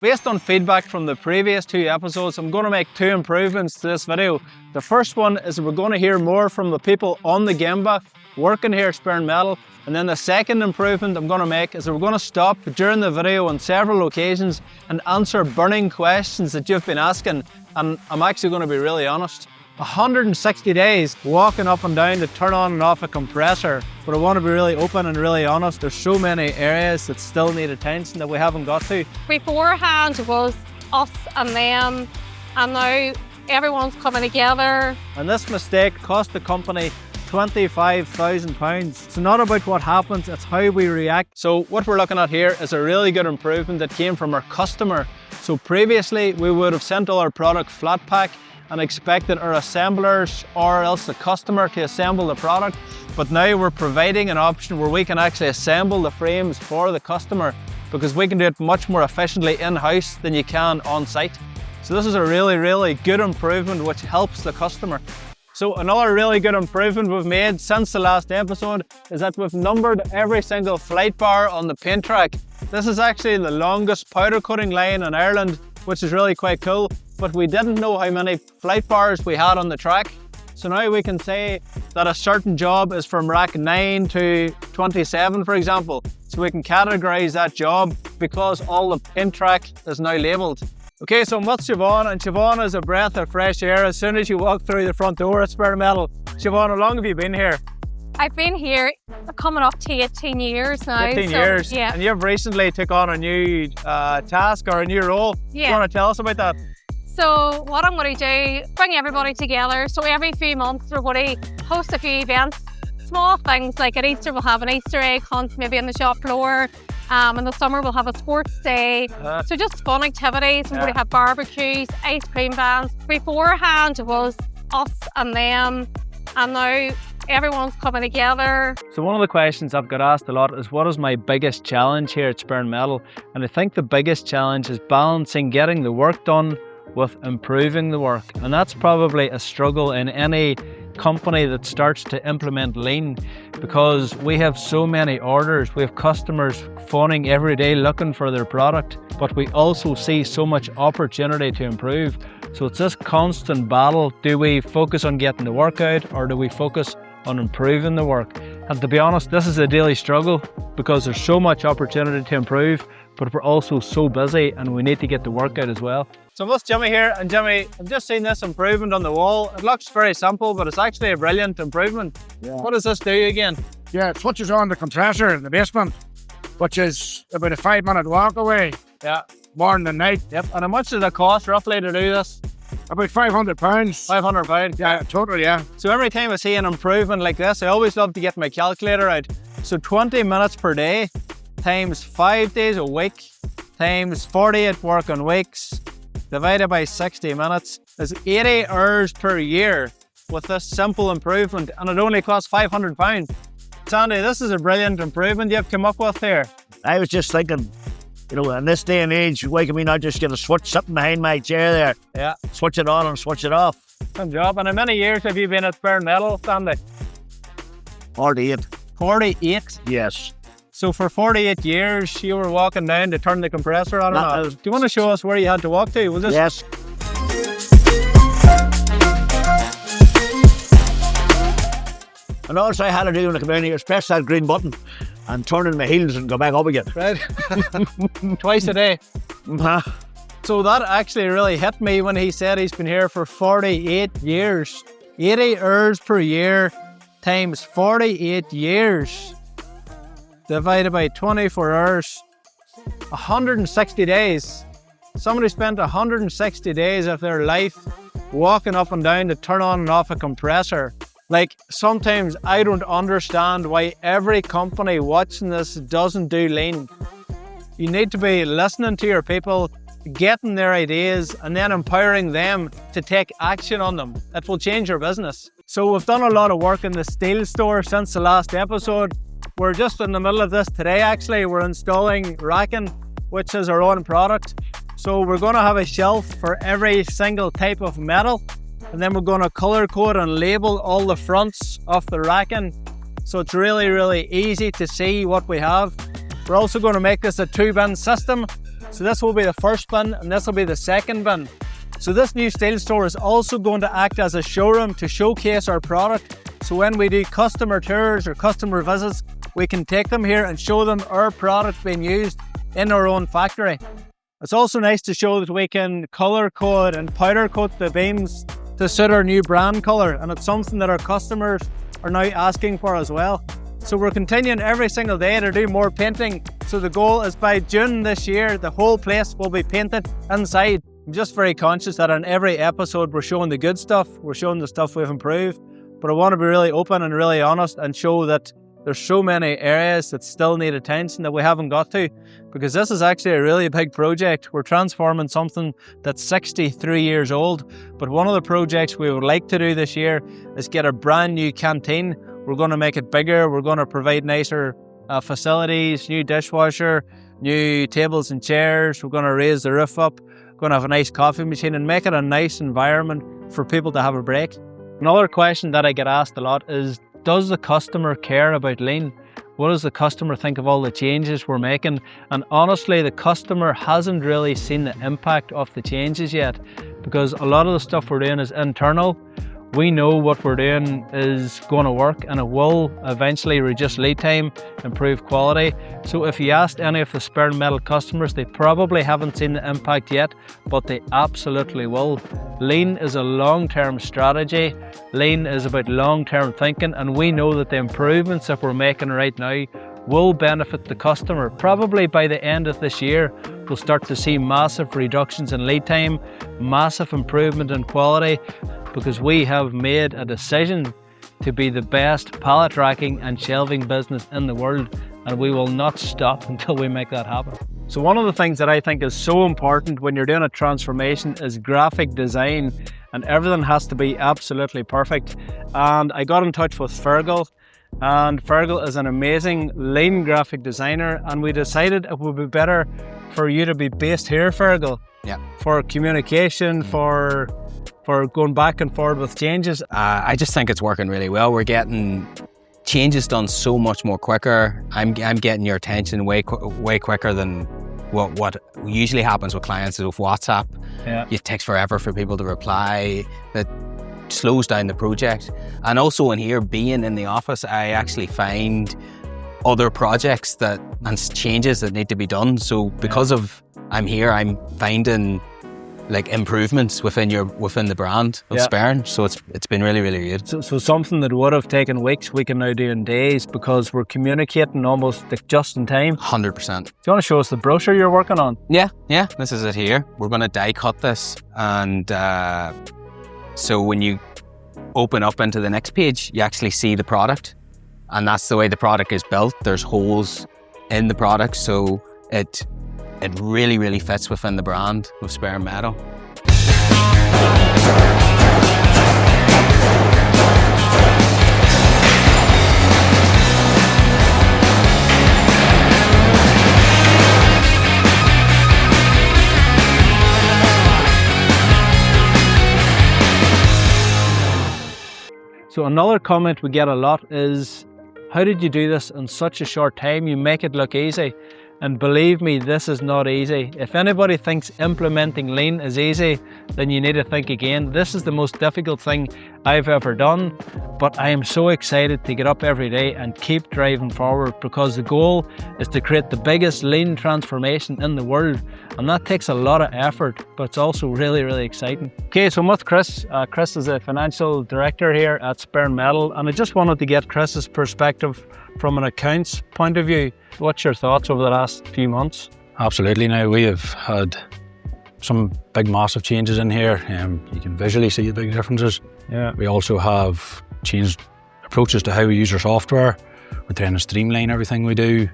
Based on feedback from the previous 2 episodes, I'm going to make 2 improvements to this video. The first one is we're going to hear more from the people on the Gemba working here at Sperrin Metal. And then the second improvement I'm going to make is we're going to stop during the video on several occasions and answer burning questions that you've been asking. And I'm actually going to be really honest. 160 days walking up and down to turn on and off a compressor, but I want to be really open and really honest. There's so many areas that still need attention that we haven't got to. Beforehand it was us and them, and now everyone's coming together. And this mistake cost the company £25,000. It's not about what happens, it's how we react. So what we're looking at here is a really good improvement that came from our customer. So previously we would have sent all our product flat pack and expected our assemblers or else the customer to assemble the product. But now we're providing an option where we can actually assemble the frames for the customer, because we can do it much more efficiently in-house than you can on-site. So this is a really good improvement which helps the customer. So another really good improvement we've made since the last episode is that we've numbered every single flight bar on the paint track. This is actually the longest powder coating line in Ireland, which is really quite cool. But we didn't know how many flight bars we had on the track. So now we can say that a certain job is from rack 9 to 27, for example. So we can categorize that job because all the paint track is now labeled. Okay, so I'm with Siobhan, and Siobhan is a breath of fresh air as soon as you walk through the front door at Sperrin Metal. Siobhan, how long have you been here? I've been here coming up to 18 years now. 18 years? Yeah. And you've recently took on a new task or a new role. Yeah. Do you want to tell us about that? So what I'm going to do, bring everybody together. So every few months we're going to host a few events, small things like at Easter we'll have an Easter egg hunt maybe on the shop floor. In the summer we'll have a sports day. So just fun activities. We're going to have barbecues, ice cream vans. Beforehand it was us and them, and now everyone's coming together. So one of the questions I've got asked a lot is, what is my biggest challenge here at Sperrin Metal? And I think the biggest challenge is balancing getting the work done with improving the work. And that's probably a struggle in any company that starts to implement lean, because we have so many orders. We have customers phoning every day looking for their product, but we also see so much opportunity to improve. So it's this constant battle. Do we focus on getting the work out, or do we focus on improving the work? And to be honest, this is a daily struggle because there's so much opportunity to improve, but we're also so busy and we need to get the work out as well. So I'm with Jimmy here, and Jimmy, I've just seen this improvement on the wall. It looks very simple, but it's actually a brilliant improvement. Yeah. What does this do again? Yeah, it switches on the compressor in the basement, which is about a 5-minute walk away. Yeah. Morning and night. Yep. And how much does it cost roughly to do this? About £500. £500? Yeah, totally, yeah. So every time I see an improvement like this, I always love to get my calculator out. So 20 minutes per day times 5 days a week times 48 working weeks divided by 60 minutes is 80 hours per year with this simple improvement, and it only costs £500. Sandy, this is a brilliant improvement you've come up with here. I was just thinking, you know, in this day and age, why can we not just get a switch sitting behind my chair there? Yeah. Switch it on and switch it off. Good job. And how many years have you been at Sperrin Metal, Sandy? 48. 48? Yes. So for 48 years, you were walking down to turn the compressor on and off. Do you want to show us where you had to walk to? Was this? Yes. And also I had to do when I come in here is press that green button and turn in my heels and go back up again. Right. Twice a day. So that actually really hit me when he said he's been here for 48 years. 80 hours per year times 48 years divided by 24 hours, 160 days. Somebody spent 160 days of their life walking up and down to turn on and off a compressor. Like, sometimes I don't understand why every company watching this doesn't do lean. You need to be listening to your people, getting their ideas, and then empowering them to take action on them. It will change your business. So we've done a lot of work in the steel store since the last episode. We're just in the middle of this today actually. We're installing racking, which is our own product. So we're going to have a shelf for every single type of metal, and then we're going to color code and label all the fronts of the racking. So it's really, really easy to see what we have. We're also going to make this a 2-bin system. So this will be the first bin and this will be the second bin. So this new steel store is also going to act as a showroom to showcase our product. So when we do customer tours or customer visits, we can take them here and show them our product being used in our own factory. It's also nice to show that we can colour code and powder coat the beams to suit our new brand colour, and it's something that our customers are now asking for as well. So we're continuing every single day to do more painting. So the goal is by June this year, the whole place will be painted inside. I'm just very conscious that in every episode we're showing the good stuff, we're showing the stuff we've improved, but I want to be really open and really honest and show that there's so many areas that still need attention that we haven't got to, because this is actually a really big project. We're transforming something that's 63 years old, but one of the projects we would like to do this year is get a brand new canteen. We're going to make it bigger, we're going to provide nicer facilities, new dishwasher, new tables and chairs, we're going to raise the roof up, we're going to have a nice coffee machine and make it a nice environment for people to have a break. Another question that I get asked a lot is, does the customer care about lean? What does the customer think of all the changes we're making? And honestly, the customer hasn't really seen the impact of the changes yet, because a lot of the stuff we're doing is internal. We know what we're doing is going to work and it will eventually reduce lead time, improve quality. So if you asked any of the Sperrin Metal customers, they probably haven't seen the impact yet, but they absolutely will. Lean is a long-term strategy. Lean is about long-term thinking, and we know that the improvements that we're making right now will benefit the customer. Probably by the end of this year, we'll start to see massive reductions in lead time, massive improvement in quality, because we have made a decision to be the best pallet racking and shelving business in the world, and we will not stop until we make that happen. So one of the things that I think is so important when you're doing a transformation is graphic design, and everything has to be absolutely perfect. And I got in touch with Fergal, and Fergal is an amazing lean graphic designer, and we decided it would be better for you to be based here, Fergal. Yeah. For communication, for going back and forward with changes. I just think it's working really well. We're getting changes done so much more quicker. I'm getting your attention way quicker than what usually happens with clients with WhatsApp. Yeah. It takes forever for people to reply. That slows down the project. And also in here, being in the office, I actually find other projects and changes that need to be done. So because of I'm here, I'm finding like improvements within the brand of Sperrin. So it's been really, really good. So something that would have taken weeks, we can now do in days, because we're communicating almost like just in time. 100%. Do you want to show us the brochure you're working on? Yeah, this is it here. We're going to die cut this, and so when you open up into the next page, you actually see the product, and that's the way the product is built. There's holes in the product, so it really, really fits within the brand of Sperrin Metal. So another comment we get a lot is, how did you do this in such a short time? You make it look easy. And believe me, this is not easy. If anybody thinks implementing lean is easy, then you need to think again. This is the most difficult thing I've ever done, but I am so excited to get up every day and keep driving forward, because the goal is to create the biggest lean transformation in the world. And that takes a lot of effort, but it's also really, really exciting. Okay, so I'm with Chris. Chris is a financial director here at Sperrin Metal, and I just wanted to get Chris's perspective from an accounts point of view. What's your thoughts over the last few months? Absolutely. Now, we have had some big, massive changes in here. You can visually see the big differences. Yeah. We also have changed approaches to how we use our software. We're trying to streamline everything we do.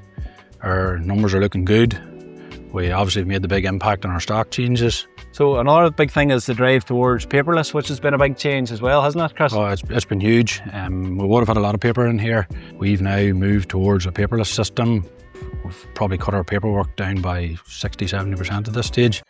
Our numbers are looking good. We obviously made the big impact on our stock changes. So another big thing is the drive towards paperless, which has been a big change as well, hasn't it, Chris? Oh, it's been huge. We would have had a lot of paper in here. We've now moved towards a paperless system. We've probably cut our paperwork down by 60-70% at this stage.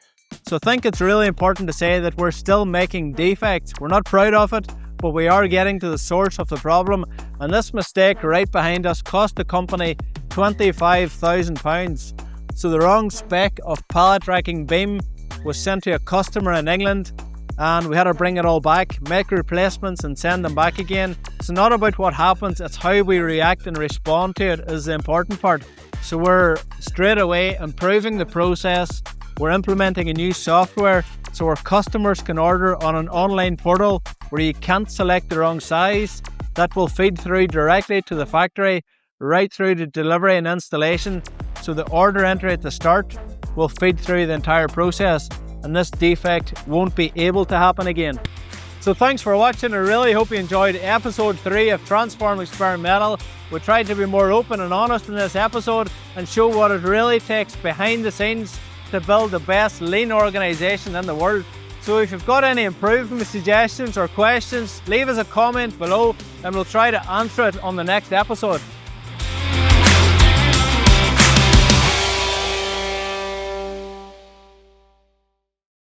So I think it's really important to say that we're still making defects. We're not proud of it, but we are getting to the source of the problem. And this mistake right behind us cost the company £25,000. So the wrong spec of pallet racking beam was sent to a customer in England, and we had to bring it all back, make replacements and send them back again. It's not about what happens, it's how we react and respond to it is the important part. So we're straight away improving the process. We're implementing a new software so our customers can order on an online portal where you can't select the wrong size. That will feed through directly to the factory, right through to delivery and installation. So the order entry at the start will feed through the entire process, and this defect won't be able to happen again. So thanks for watching. I really hope you enjoyed episode 3 of Transforming Sperrin Metal. We tried to be more open and honest in this episode and show what it really takes behind the scenes to build the best lean organisation in the world. So if you've got any improvement suggestions or questions, leave us a comment below and we'll try to answer it on the next episode.